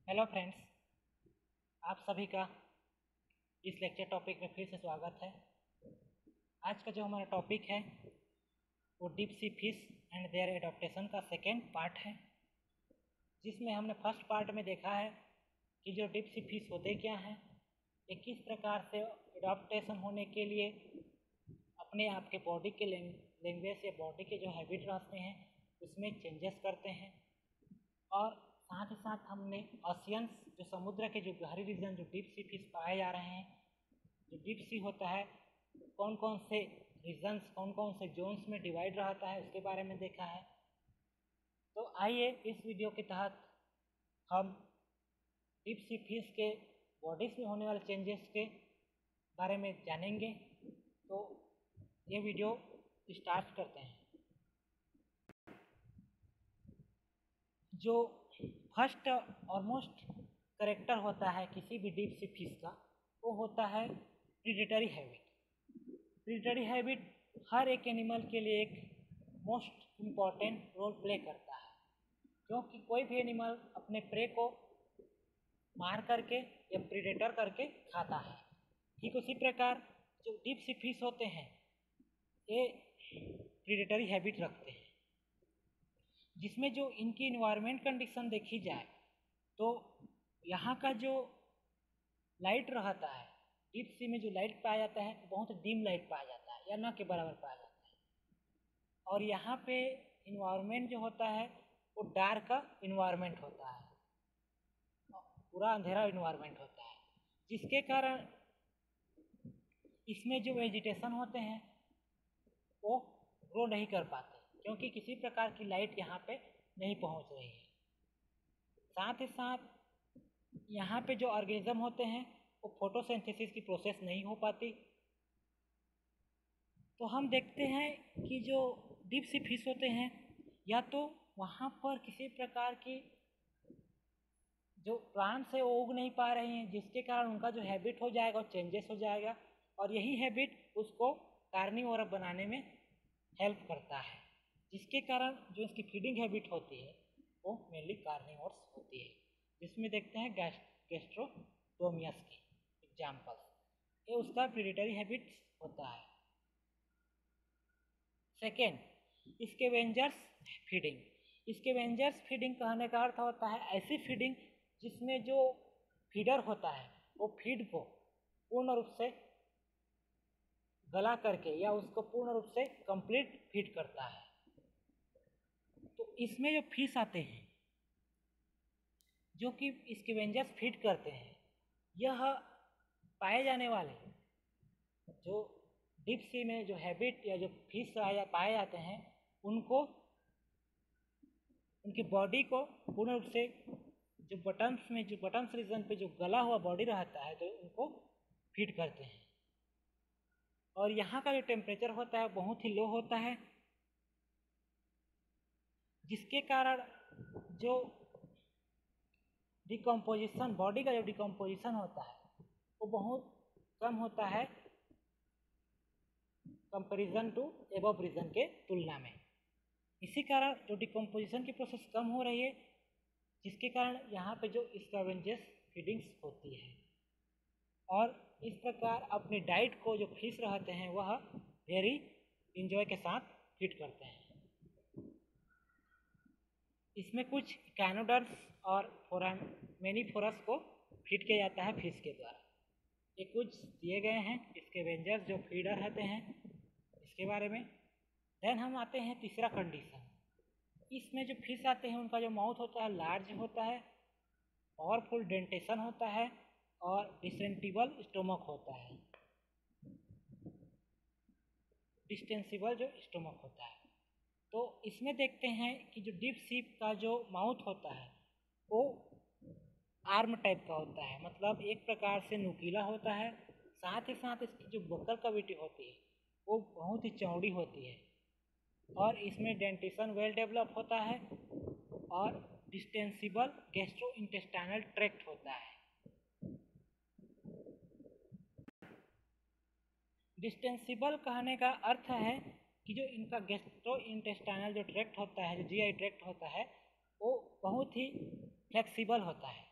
Hello friends, आप सभी का इस लेक्चर टॉपिक में फिर से स्वागत है। आज का जो हमारा टॉपिक है वो deep sea fish and their adaptation का सेकेंड पार्ट है, जिसमें हमने फर्स्ट पार्ट में देखा है कि जो डीप सी फिश होते क्या हैं, ये किस प्रकार से एडॉप्टेशन होने के लिए अपने आप के बॉडी के लैंग्वेज या बॉडी के जो हैबिट रहते हैं उसमें चेंजेस करते हैं। और साथ ही साथ हमने ओशियंस, जो समुद्र के जो गहरी रीजन, जो डीप सी फिश पाए जा रहे हैं, जो डीप सी होता है, कौन कौन से रीजन्स, कौन कौन से जोन्स में डिवाइड रहता है, उसके बारे में देखा है। तो आइए इस वीडियो के तहत हम डीप सी फिश के बॉडीज में होने वाले चेंजेस के बारे में जानेंगे। तो ये वीडियो स्टार्ट करते हैं। जो फर्स्ट ऑलमोस्ट करेक्टर होता है किसी भी डीप सी फिश का, वो होता है प्रीडेटरी हैबिट। प्रीडेटरी हैबिट हर एक एनिमल के लिए एक मोस्ट इम्पॉर्टेंट रोल प्ले करता है, क्योंकि कोई भी एनिमल अपने प्रे को मार करके या प्रीडेटर करके खाता है। ठीक उसी प्रकार जो डीप सी फिश होते हैं ये प्रीडेटरी हैबिट रखते हैं, जिसमें जो इनकी इन्वायरमेंट कंडीशन देखी जाए तो यहाँ का जो लाइट रहता है, डीप सी में जो लाइट पाया जाता है बहुत डिम लाइट पाया जाता है या न के बराबर पाया जाता है। और यहाँ पे इन्वायरमेंट जो होता है वो डार्क का इन्वायरमेंट होता है, पूरा अंधेरा इन्वायरमेंट होता है, जिसके कारण इसमें जो वेजिटेशन होते हैं वो ग्रो नहीं कर पाते, क्योंकि किसी प्रकार की लाइट यहाँ पे नहीं पहुँच रही है। साथ ही साथ यहाँ पे जो ऑर्गेनिज्म होते हैं वो फोटोसिंथेसिस की प्रोसेस नहीं हो पाती। तो हम देखते हैं कि जो डीप सी फिश होते हैं, या तो वहाँ पर किसी प्रकार की जो प्लांट्स है वो उग नहीं पा रहे हैं, जिसके कारण उनका जो हैबिट हो जाएगा वो चेंजेस हो जाएगा, और यही हैबिट उसको कार्निवोर बनाने में हेल्प करता है, जिसके कारण जो इसकी फीडिंग हैबिट होती है वो मेनली कार्निवोर्स होती है, जिसमें देखते हैं गैस्ट्रोडोमियस की एग्जाम्पल्स, ये उसका प्रीडेटरी हैबिट होता है। Second, scavengers feeding. Scavengers feeding कहने का अर्थ होता है ऐसी फीडिंग जिसमें जो फीडर होता है वो फीड को पूर्ण रूप से गला करके या उसको पूर्ण रूप से कंप्लीट फीड करता है। तो इसमें जो फिश आते हैं जो कि स्कैवेंजर्स फीड करते हैं, यह पाए जाने वाले जो डीप सी में जो हैबिट या जो फिश पाए जाते हैं उनको, उनकी बॉडी को पूर्ण रूप से जो बटन्स में, जो बटन्स रीजन पे जो गला हुआ बॉडी रहता है तो उनको फीड करते हैं। और यहाँ का जो टेम्परेचर होता है बहुत ही लो होता है, जिसके कारण जो डिकम्पोजिशन, बॉडी का जो डिकम्पोजिशन होता है वो बहुत कम होता है कंपैरिजन टू एबव रीजन के तुलना में। इसी कारण जो डिकम्पोजिशन की प्रोसेस कम हो रही है, जिसके कारण यहाँ पे जो स्कैवेंजर्स फीडिंग्स होती है, और इस प्रकार अपनी डाइट को जो फिश रहते हैं वह वेरी इंजॉय के साथ फीड करते हैं। इसमें कुछ कैनोडर्स और फोरामेनिफोरस को फीड किया जाता है फिश के द्वारा। ये कुछ दिए गए हैं स्कैवेंजर्स जो फीडर रहते हैं इसके बारे में। देन हम आते हैं तीसरा कंडीशन। इसमें जो फिश आते हैं उनका जो माउथ होता है लार्ज होता है, पावरफुल डेंटेशन होता है और डिसेंटिबल स्टोमक होता है, डिस्टेंसिबल जो स्टोमक होता है। तो इसमें देखते हैं कि जो डीप सी का जो माउथ होता है वो आर्म टाइप का होता है, मतलब एक प्रकार से नुकीला होता है। साथ ही साथ इसकी जो बकल कैविटी होती है वो बहुत ही चौड़ी होती है, और इसमें डेंटिशन वेल डेवलप होता है, और डिस्टेंसिबल गैस्ट्रोइंटेस्टाइनल ट्रैक्ट होता है। डिस्टेंसिबल कहने का अर्थ है कि जो इनका गैस्ट्रोइंटेस्टाइनल जो ट्रैक्ट होता है, जो जीआई ट्रैक्ट होता है, वो बहुत ही फ्लेक्सिबल होता है,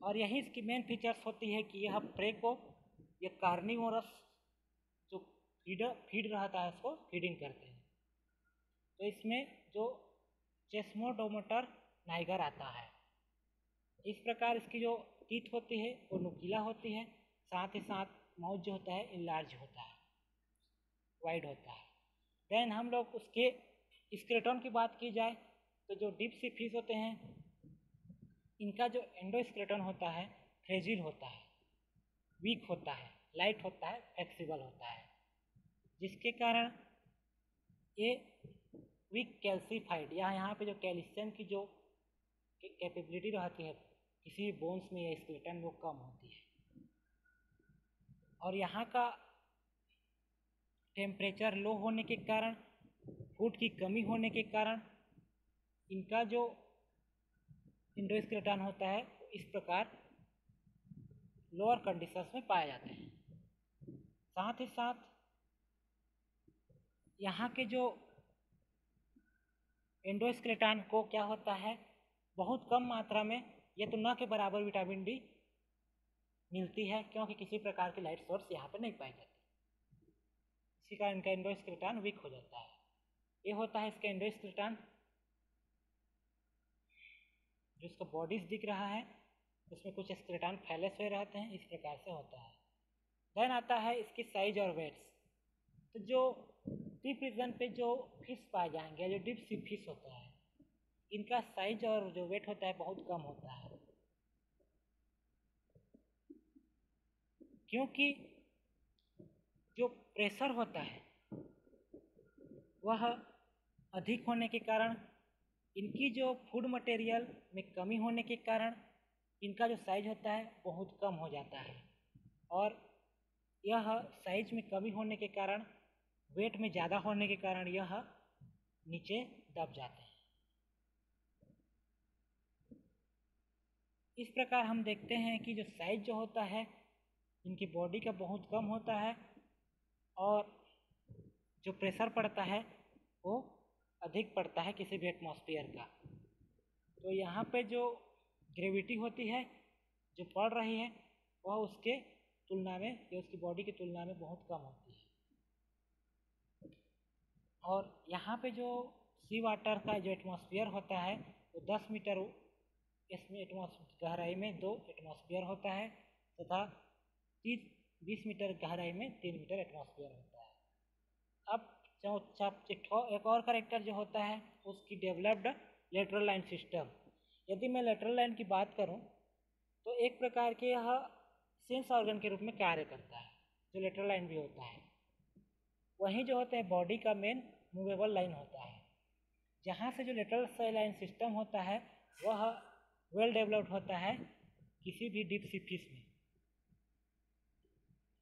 और यही इसकी मेन फीचर्स होती है कि यह प्रे को ये कार्निवोरस जो फीड रहता है उसको फीडिंग करते हैं। तो इसमें जो चेस्मोडोमोटर नाइगर आता है। इस प्रकार इसकी जो टीथ होती है वो नुकीला होती है, साथ ही साथ माउथ जो होता है इनलार्ज होता है, वाइड होता है। देन हम लोग उसके स्केलेटन की बात की जाए तो जो डीप सी फिश होते हैं इनका जो एंडोस्केलेटन होता है फ्रेजिल होता है, वीक होता है, लाइट होता है, फ्लेक्सिबल होता है, जिसके कारण ये वीक कैल्सीफाइड या यहाँ पे जो कैल्शियम की जो कैपेबिलिटी रहती है किसी भी बोन्स में या स्केलेटन वो कम होती है। और यहाँ का टेम्परेचर लो होने के कारण, फूड की कमी होने के कारण इनका जो एंडोस्केलेटन होता है इस प्रकार लोअर कंडीशंस में पाए जाते हैं। साथ ही साथ यहाँ के जो एंडोस्केलेटन को क्या होता है बहुत कम मात्रा में ये तो न के बराबर विटामिन डी मिलती है, क्योंकि किसी प्रकार की लाइट सोर्स यहाँ पर नहीं पाई जाती। इसी कारण इनका एंडोस्केलेटन वीक हो जाता है। ये होता है इसका एंडोस्केलेटन। जो इसका बॉडीज दिख रहा है उसमें कुछ स्केलेटन फैले हुए रहते हैं, इस प्रकार से होता है। देन आता है इसकी साइज और वेट्स। तो जो डीप रीजन पे जो फिश पाए जाएंगे, जो डीप सी फिश होता है, इनका साइज और जो वेट होता है बहुत कम होता है, क्योंकि जो प्रेशर होता है वह अधिक होने के कारण इनकी जो फूड मटेरियल में कमी होने के कारण इनका जो साइज होता है बहुत कम हो जाता है, और यह साइज में कमी होने के कारण वेट में ज़्यादा होने के कारण यह नीचे दब जाते हैं। इस प्रकार हम देखते हैं कि जो साइज जो होता है इनकी बॉडी का बहुत कम होता है और जो प्रेशर पड़ता है वो अधिक पड़ता है किसी भी एटमॉस्फेयर का। तो यहाँ पे जो ग्रेविटी होती है जो पड़ रही है वह उसके तुलना में या उसकी बॉडी की तुलना में बहुत कम होती है। और यहाँ पे जो सी वाटर का जो एटमॉस्फेयर होता है वो 10 मीटर इसमें गहराई में 2 एटमॉस्फेयर होता है तथा 20 मीटर गहराई में 3 मीटर एटमॉस्फेयर होता है। अब एक और कैरेक्टर जो होता है उसकी डेवलप्ड लेटरल लाइन सिस्टम। यदि मैं लेटरल लाइन की बात करूं तो एक प्रकार के यह सेंस ऑर्गन के रूप में कार्य करता है, जो लेटरल लाइन भी होता है। वहीं जो होता है बॉडी का मेन मूवेबल लाइन होता है, जहाँ से जो लेटरल लाइन सिस्टम होता है वह वेल डेवलप्ड होता है किसी भी डीप सी फिश में।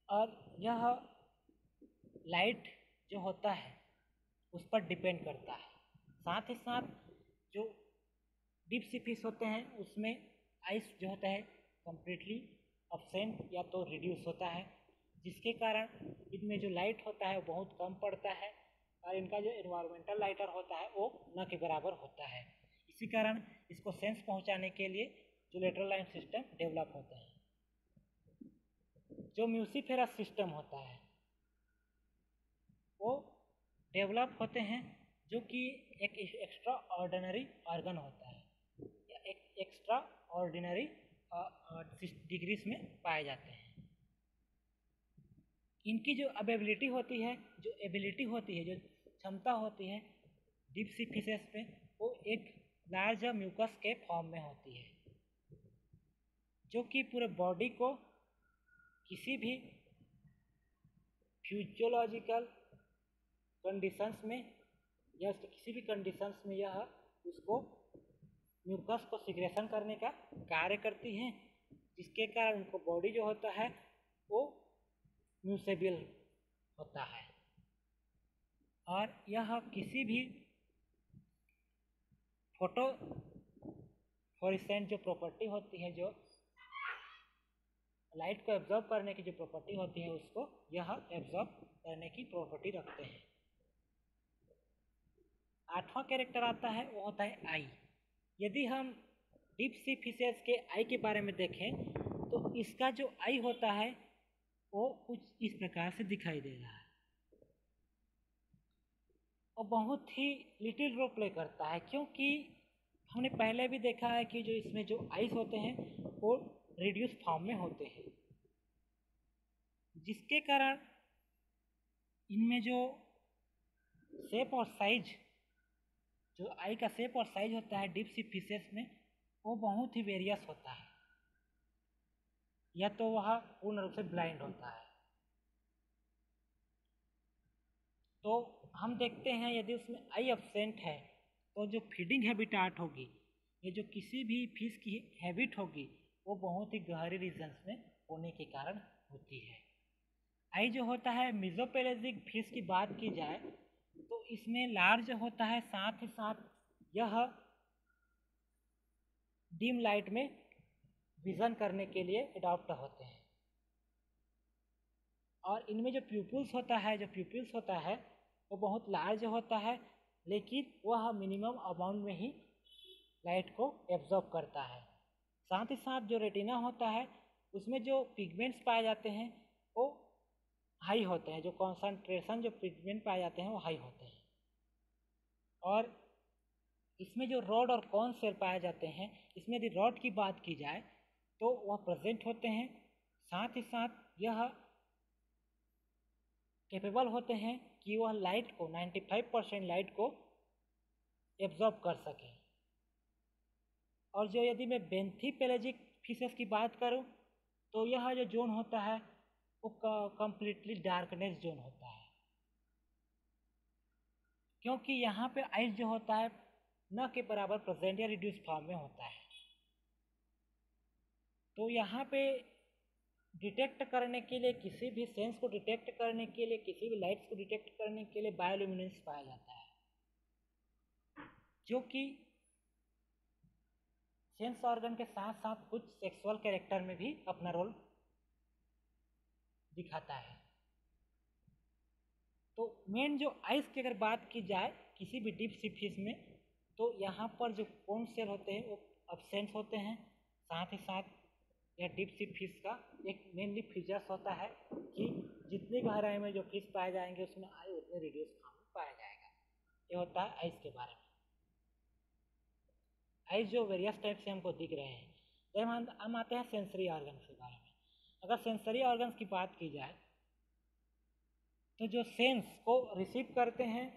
और यह लाइट जो होता है उस पर डिपेंड करता है। साथ ही साथ जो डीप सी फिश होते हैं उसमें आइस जो होता है कम्प्लीटली अब्सेंट या तो रिड्यूस होता है, जिसके कारण इनमें जो लाइट होता है वो बहुत कम पड़ता है और इनका जो एनवायरमेंटल लाइटर होता है वो न के बराबर होता है। इसी कारण इसको सेंस पहुंचाने के लिए जो लेटरल लाइन सिस्टम डेवलप होते हैं। जो म्यूसिफेरस सिस्टम होता है वो डेवलप होते हैं, जो कि एक एक्स्ट्रा ऑर्डिनरी ऑर्गन होता है या एक एक्स्ट्रा ऑर्डिनरी डिग्रीज में पाए जाते हैं। इनकी जो एबिलिटी होती है, जो क्षमता होती है डीप सी फिशेस पे, वो एक लार्ज म्यूकस के फॉर्म में होती है, जो कि पूरे बॉडी को किसी भी फिजियोलॉजिकल कंडीशंस में या उसके किसी भी कंडीशंस में यह उसको म्यूकस को सिक्रेशन करने का कार्य करती हैं, जिसके कारण उनको बॉडी जो होता है वो म्यूसेबल होता है। और यह किसी भी फोटोफ्लोरेसेंट जो प्रॉपर्टी होती है, जो लाइट को एब्जॉर्ब करने की जो प्रॉपर्टी होती है उसको यह एब्जॉर्ब करने की प्रॉपर्टी रखते हैं। 8वां कैरेक्टर आता है वो होता है आई। यदि हम डीप सी फिशेस के आई के बारे में देखें तो इसका जो आई होता है वो कुछ इस प्रकार से दिखाई दे रहा है और बहुत ही लिटिल रोल प्ले करता है, क्योंकि हमने पहले भी देखा है कि जो इसमें जो आइस होते हैं वो रिड्यूस फॉर्म में होते हैं, जिसके कारण इनमें जो शेप और साइज, जो आई का शेप और साइज होता है डीप सी फिशेस में, वो बहुत ही वेरियस होता है, या तो वह पूर्ण रूप से ब्लाइंड होता है। तो हम देखते हैं यदि उसमें आई एब्सेंट है तो जो फीडिंग हैबिटाट होगी, ये जो किसी भी फिश की हैबिट होगी, वो बहुत ही गहरे रीजन्स में होने के कारण होती है। आई जो होता है मेसोपेलेजिक फिश की बात की जाए तो इसमें लार्ज होता है, साथ ही साथ यह डिम लाइट में विजन करने के लिए अडॉप्ट होते हैं। और इनमें जो प्यूपिल्स होता है वो बहुत लार्ज होता है, लेकिन वह मिनिमम अमाउंट में ही लाइट को एब्जॉर्ब करता है। साथ ही साथ जो रेटिना होता है उसमें जो पिगमेंट्स पाए जाते हैं वो हाई होते हैं, जो कॉन्सेंट्रेशन जो पिगमेंट पाए जाते हैं वो हाई होते हैं। और इसमें जो रॉड और कॉन सेल पाए जाते हैं, इसमें यदि रॉड की बात की जाए तो वह प्रेजेंट होते हैं, साथ ही साथ यह कैपेबल होते हैं कि वह लाइट को 95% लाइट को एब्जॉर्ब कर सकें। और जो यदि मैं बेंथी पेलेजिक फिशेस की बात करूं तो यह जो जोन होता है वो कम्प्लीटली डार्कनेस जोन होता है, क्योंकि यहाँ पे आइस जो होता है न के बराबर प्रेजेंट या रिड्यूस फॉर्म में होता है। तो यहाँ पे डिटेक्ट करने के लिए, किसी भी सेंस को डिटेक्ट करने के लिए, किसी भी लाइट्स को डिटेक्ट करने के लिए बायोल्यूमिनेंस पाया जाता है, जो कि सेंस ऑर्गन के साथ साथ कुछ सेक्सुअल कैरेक्टर में भी अपना रोल दिखाता है। तो मेन जो आइस की अगर बात की जाए किसी भी डीप सी फिश में, तो यहाँ पर जो कोन सेल होते हैं वो एब्सेंट होते हैं। साथ ही साथ यह डीप सी फिश का एक मेनली फीचर्स होता है कि जितनी गहराई में जो फिश पाए जाएंगे उसमें आई उतने रिड्यूस फॉर्म में पाया जाएगा। ये होता है आइस के बारे में। आइस जो वेरियस टाइप से हमको दिख रहे हैं। जब हम आते हैं सेंसरी ऑर्गन के बारे में। अगर सेंसरी ऑर्गन्स की बात की जाए तो जो सेंस को रिसीव करते हैं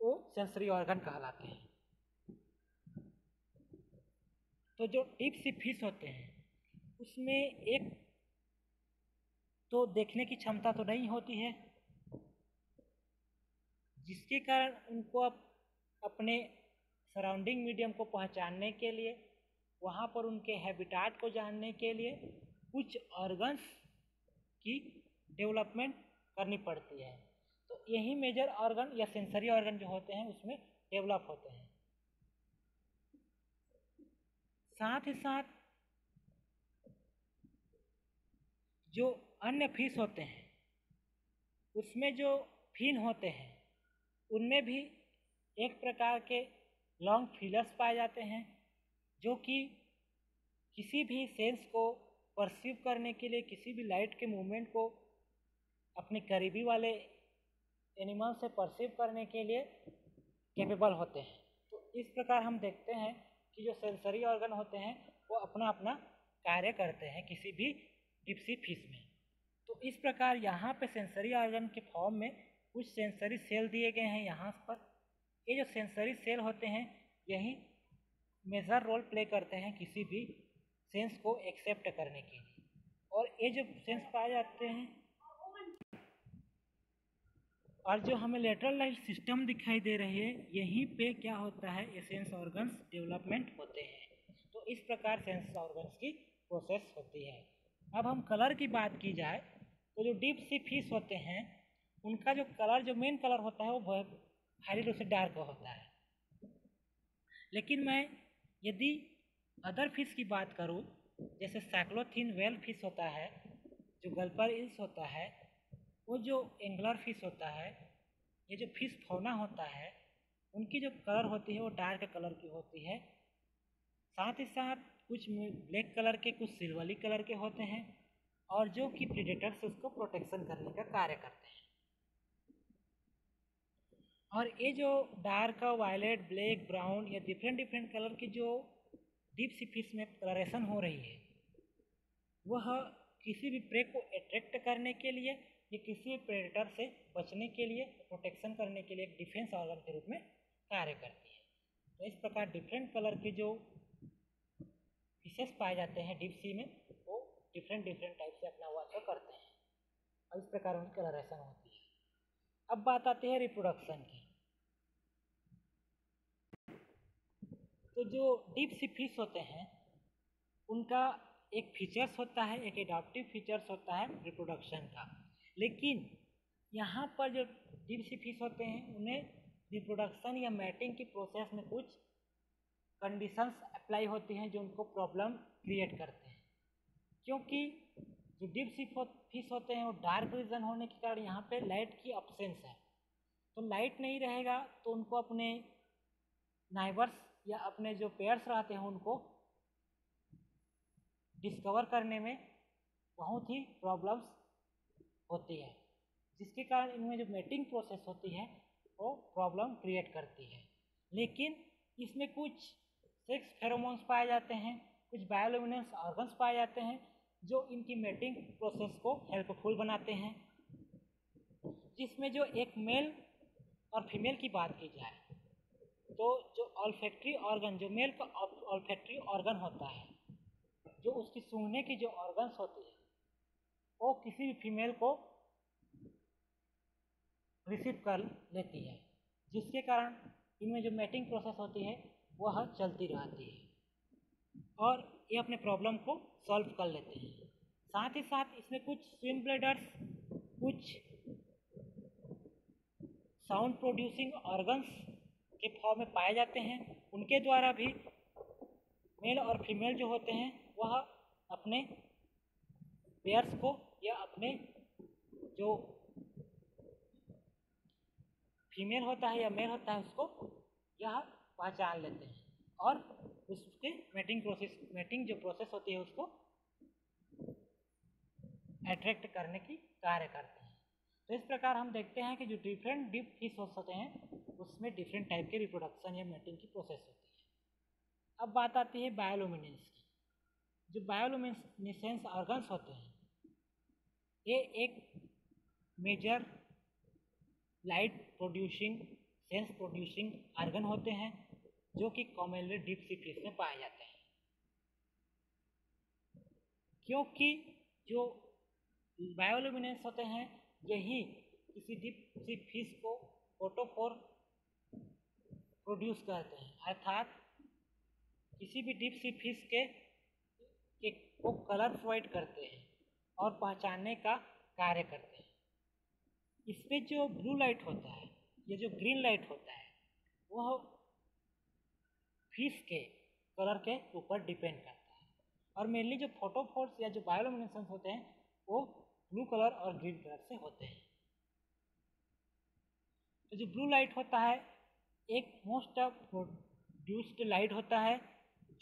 वो सेंसरी ऑर्गन कहलाते हैं। तो जो डीप सी फिश होते हैं उसमें एक तो देखने की क्षमता तो नहीं होती है, जिसके कारण उनको अपने सराउंडिंग मीडियम को पहचानने के लिए, वहाँ पर उनके हैबिटाट को जानने के लिए कुछ ऑर्गन्स की डेवलपमेंट करनी पड़ती है। तो यही मेजर ऑर्गन या सेंसरी ऑर्गन जो होते हैं उसमें डेवलप होते हैं। साथ ही साथ जो अन्य फिश होते हैं उसमें जो फिन होते हैं उनमें भी एक प्रकार के लॉन्ग फीलर्स पाए जाते हैं, जो कि किसी भी सेंस को परसीव करने के लिए, किसी भी लाइट के मूवमेंट को अपने करीबी वाले एनिमल से परसीव करने के लिए कैपेबल होते हैं। तो इस प्रकार हम देखते हैं कि जो सेंसरी ऑर्गन होते हैं वो अपना अपना कार्य करते हैं किसी भी डीप सी फिश में। तो इस प्रकार यहाँ पे सेंसरी ऑर्गन के फॉर्म में कुछ सेंसरी सेल दिए गए हैं यहाँ पर। ये जो सेंसरी सेल होते हैं यही मेजर रोल प्ले करते हैं किसी भी सेंस को एक्सेप्ट करने के लिए। और ये जो सेंस पाए जाते हैं और जो हमें लेटरल लाइट सिस्टम दिखाई दे रही है, यहीं पे क्या होता है, ये सेंस ऑर्गन्स डेवलपमेंट होते हैं। तो इस प्रकार सेंस ऑर्गन्स की प्रोसेस होती है। अब हम कलर की बात की जाए तो जो डीप सी फिश होते हैं उनका जो कलर, जो मेन कलर होता है वो हाईली रूप से डार्क होता है। लेकिन मैं यदि अदर फिश की बात करूँ, जैसे सैक्लोथीन वेल फिश होता है, जो गल्पर इल्स होता है, वो जो एंगलर फिश होता है, ये जो फिश फौना होता है, उनकी जो कलर होती है वो डार्क कलर की होती है। साथ ही साथ कुछ ब्लैक कलर के, कुछ सिल्वरी कलर के होते हैं, और जो कि प्रीडेटर से उसको प्रोटेक्शन करने का कार्य करते हैं। और ये जो डार्क, वायलेट, ब्लैक, ब्राउन या डिफरेंट कलर की जो डीप सी फिश में कलरेशन हो रही है, वह किसी भी प्रे को अट्रैक्ट करने के लिए या किसी भी प्रेडेटर से बचने के लिए, प्रोटेक्शन करने के लिए एक डिफेंस ऑर्गन के रूप में कार्य करती है। तो इस प्रकार डिफरेंट कलर के जो फिशेस पाए जाते हैं डीप सी में, वो डिफरेंट टाइप से अपना वर्क करते हैं और इस प्रकार उनकी कलरेशन होती है। अब बात आती है रिप्रोडक्शन की। तो जो डीप सी फिश होते हैं उनका एक फीचर्स होता है, एक एडाप्टिव फीचर्स होता है रिप्रोडक्शन का। लेकिन यहाँ पर जो डीप सी फिश होते हैं उन्हें रिप्रोडक्शन या मैटिंग की प्रोसेस में कुछ कंडीशंस अप्लाई होती हैं जो उनको प्रॉब्लम क्रिएट करते हैं, क्योंकि जो डीप सी फिश होते हैं वो डार्क रीजन होने के कारण यहाँ पे लाइट की अब्सेंस है। तो लाइट नहीं रहेगा तो उनको अपने नाइबर्स या अपने जो पेयर्स रहते हैं उनको डिस्कवर करने में बहुत ही प्रॉब्लम्स होती है, जिसके कारण इनमें जो मेटिंग प्रोसेस होती है वो प्रॉब्लम क्रिएट करती है। लेकिन इसमें कुछ सेक्स फेरोमोन्स पाए जाते हैं, कुछ बायोल्यूमिनेसेंस ऑर्गन्स पाए जाते हैं जो इनकी मेटिंग प्रोसेस को हेल्पफुल बनाते हैं। जिसमें जो एक मेल और फीमेल की बात की जाए तो जो ऑल्फैक्टरी ऑर्गन, जो मेल का ऑल्फैक्टरी ऑर्गन होता है, जो उसकी सूंघने की जो ऑर्गन्स होती है, वो किसी भी फीमेल को रिसीव कर लेती है, जिसके कारण इनमें जो मैटिंग प्रोसेस होती है वह चलती रहती है और ये अपने प्रॉब्लम को सॉल्व कर लेते हैं। साथ ही साथ इसमें कुछ स्विम ब्लेडर्स, कुछ साउंड प्रोड्यूसिंग ऑर्गन्स के फॉर्म में पाए जाते हैं। उनके द्वारा भी मेल और फीमेल जो होते हैं वह अपने पेयर्स को या अपने जो फीमेल होता है या मेल होता है उसको यह पहचान लेते हैं और उसके मेटिंग जो प्रोसेस होती है उसको अट्रैक्ट करने की कार्य करते हैं। तो इस प्रकार हम देखते हैं कि जो डिफरेंट डीप फिश होते हैं उसमें डिफरेंट टाइप के रिप्रोडक्शन या मेटिंग की प्रोसेस होती है। अब बात आती है बायोल्यूमिनेंस की। जो बायोल्यूमिनेसेंस ऑर्गन्स होते हैं ये एक major light producing, sense producing organ होते हैं जो कि कॉमनली डीप सी फिश में पाए जाते हैं, क्योंकि जो बायोल्यूमिनेंस होते हैं यही किसी डीप सी फिश को फोटोफोर प्रोड्यूस करते हैं, अर्थात किसी भी डीप सी फिश के को कलर प्रोवाइड करते हैं और पहचानने का कार्य करते हैं। इसमें जो ब्लू लाइट होता है या जो ग्रीन लाइट होता है वह फिश के कलर के ऊपर डिपेंड करता है और मेनली जो फोटोफोर्स या जो बायोल्यूमिनेसेंस होते हैं वो ब्लू कलर और ग्रीन कलर से होते हैं। तो जो ब्लू लाइट होता है एक मोस्ट प्रोड्यूस्ड लाइट होता है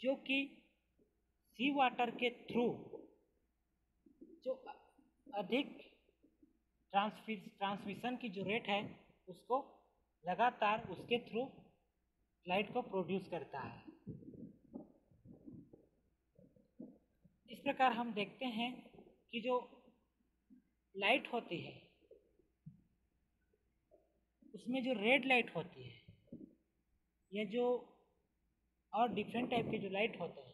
जो कि सी वाटर के थ्रू जो अधिक ट्रांसमिशन की जो रेट है उसको लगातार उसके थ्रू लाइट को प्रोड्यूस करता है। इस प्रकार हम देखते हैं कि जो लाइट होती है उसमें जो रेड लाइट होती है या जो और डिफरेंट टाइप के जो लाइट होते हैं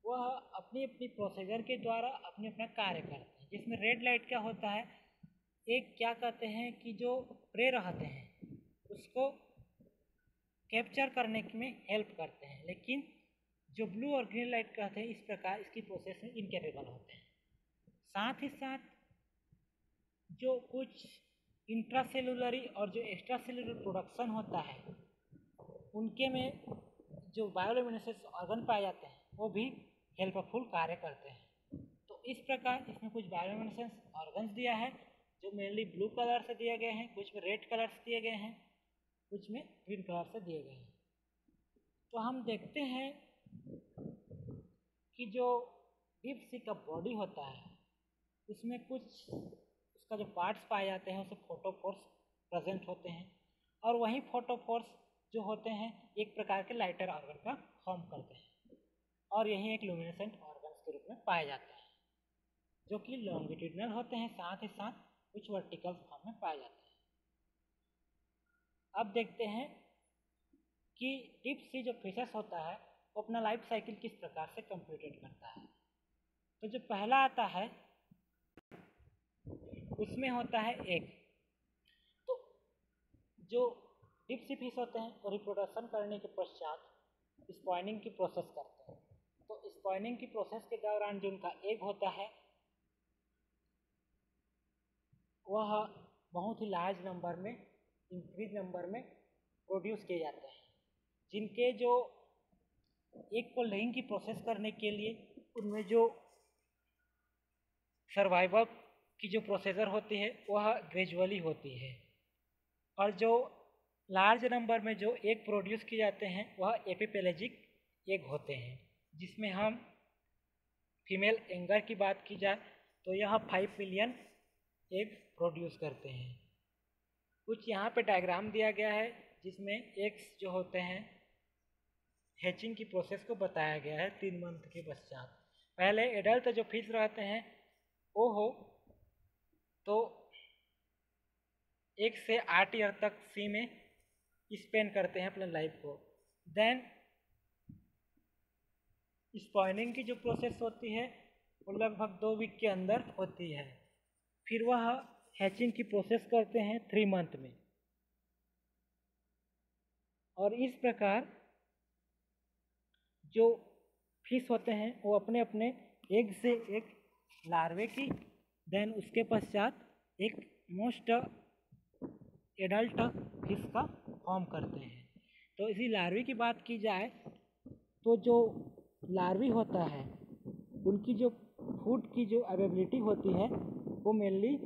वह अपनी अपनी प्रोसीजर के द्वारा अपने अपना कार्य करते हैं। जिसमें रेड लाइट क्या होता है, एक क्या कहते हैं कि जो प्रे रहते हैं उसको कैप्चर करने में हेल्प करते हैं, लेकिन जो ब्लू और ग्रीन लाइट कहते हैं इस प्रकार इसकी प्रोसेस में इनकेपेबल होते हैं। साथ ही साथ जो कुछ इंट्रासेलुलरी और जो एक्स्ट्रा सेलुलर प्रोडक्शन होता है उनके में जो बायोल्यूमिनेसेंस ऑर्गन पाए जाते हैं वो भी हेल्पफुल कार्य करते हैं। तो इस प्रकार इसमें कुछ बायोल्यूमिनेसेंस ऑर्गन्स दिया है जो मेनली ब्लू कलर से दिए गए हैं, कुछ में रेड कलर से दिए गए हैं, कुछ में ग्रीन कलर से दिए गए हैं। तो हम देखते हैं कि जो डीप सी का बॉडी होता है उसमें कुछ उसका जो पार्ट्स पाए जाते हैं उसमें फोटोफोर्स प्रेजेंट होते हैं, और वहीं फोटोफोर्स जो होते हैं एक प्रकार के लाइटर ऑर्गन का फॉर्म करते हैं, और यही एक लुमिनेसेंट ऑर्गन्स के रूप में पाए जाते हैं जो कि लॉन्गिट्यूडनल होते हैं, साथ ही साथ कुछ वर्टिकल फॉर्म में पाए जाते हैं। अब देखते हैं कि डीप सी जो फिशेस होता है वो अपना लाइफ साइकिल किस प्रकार से कंप्लीटेड करता है। तो जो पहला आता है उसमें होता है एग। तो जो डीप सी फिश होते हैं वो रिप्रोडक्शन करने के पश्चात स्पॉइनिंग की प्रोसेस करते हैं। तो स्पॉइनिंग की प्रोसेस के दौरान जो उनका एग होता है वह बहुत ही लार्ज नंबर में, इंक्रीज नंबर में प्रोड्यूस किए जाते हैं, जिनके जो एग को लेइंग की प्रोसेस करने के लिए उनमें जो सर्वाइवल की जो प्रोसीजर होती है वह ग्रेजुअली होती है, और जो लार्ज नंबर में जो एग प्रोड्यूस किए जाते हैं वह एपिपेलेजिक एग होते हैं, जिसमें हम फीमेल एंगर की बात की जाए तो यह 5 मिलियन एग प्रोड्यूस करते हैं। कुछ यहाँ पे डायग्राम दिया गया है जिसमें एग्स जो होते हैं हैचिंग की प्रोसेस को बताया गया है 3 मंथ के पश्चात। पहले एडल्ट जो फिश रहते हैं वो हो तो 1 से 8 ईयर तक सी में स्पेंड करते हैं अपने लाइफ को। देन स्पॉइनिंग की जो प्रोसेस होती है वो लगभग 2 वीक के अंदर होती है। फिर वह हैचिंग की प्रोसेस करते हैं 3 मंथ में, और इस प्रकार जो फिश होते हैं वो अपने अपने एग से एक लार्वे की, देन उसके पश्चात एक मोस्ट एडल्ट फिश का फॉर्म करते हैं। तो इसी लार्वे की बात की जाए तो जो लार्वी होता है उनकी जो फूड की जो अवेलेबिलिटी होती है वो मेनली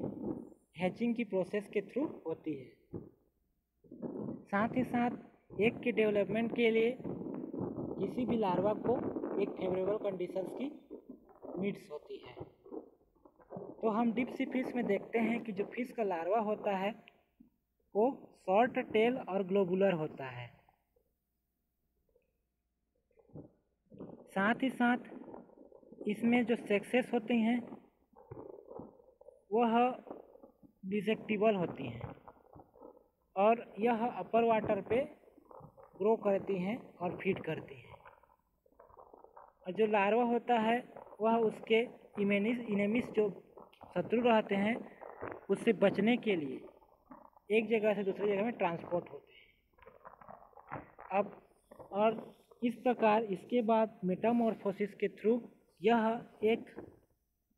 हैचिंग की प्रोसेस के थ्रू होती है। साथ ही साथ एग के डेवलपमेंट के लिए किसी भी लार्वा को एक फेवरेबल कंडीशंस की नीड्स होती है। तो हम डीप सी फिश में देखते हैं कि जो फिश का लार्वा होता है वो शॉर्ट टेल और ग्लोबुलर होता है। साथ ही साथ इसमें जो सेक्सेस होती हैं वह डिसेक्टिबल होती हैं, और यह अपर वाटर पे ग्रो करती हैं और फीड करती हैं। और जो लार्वा होता है वह उसके इनेमिस जो शत्रु रहते हैं उससे बचने के लिए एक जगह से दूसरी जगह में ट्रांसपोर्ट होते हैं। अब और इस प्रकार इसके बाद मेटामॉर्फोसिस के थ्रू यह एक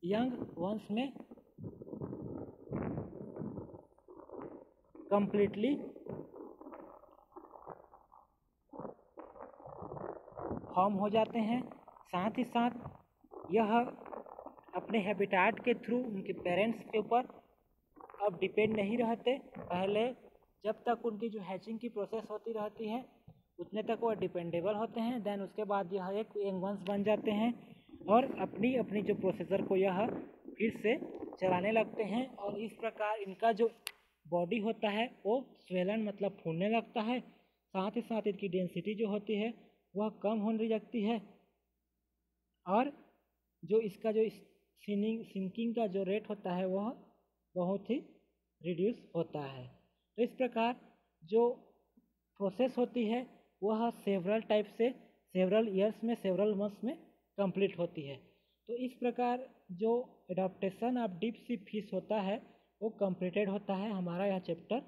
यंग वंश में कंप्लीटली फॉर्म हो जाते हैं। साथ ही साथ यह अपने हैबिटाट के थ्रू उनके पेरेंट्स के ऊपर अब डिपेंड नहीं रहते। पहले जब तक उनकी जो हैचिंग की प्रोसेस होती रहती है उतने तक वह डिपेंडेबल होते हैं। देन उसके बाद यह एक यंग वंश बन जाते हैं और अपनी अपनी जो प्रोसेसर को यह फिर से चलाने लगते हैं, और इस प्रकार इनका जो बॉडी होता है वो स्वेलन मतलब फूलने लगता है। साथ ही साथ इनकी डेंसिटी जो होती है वह कम होने लगती है, और जो इसका जो सिंकिंग का जो रेट होता है वह बहुत ही रिड्यूस होता है। तो इस प्रकार जो प्रोसेस होती है वह सेवरल टाइप से सेवरल ईयर्स में, सेवरल मंथ्स में कंप्लीट होती है। तो इस प्रकार जो adaptation of deep sea fish होता है वो कंप्लीटेड होता है हमारा यह चैप्टर।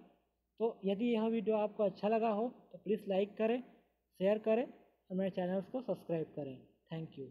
तो यदि यह वीडियो आपको अच्छा लगा हो तो प्लीज़ लाइक करें, शेयर करें और मेरे चैनल्स को सब्सक्राइब करें। Thank you.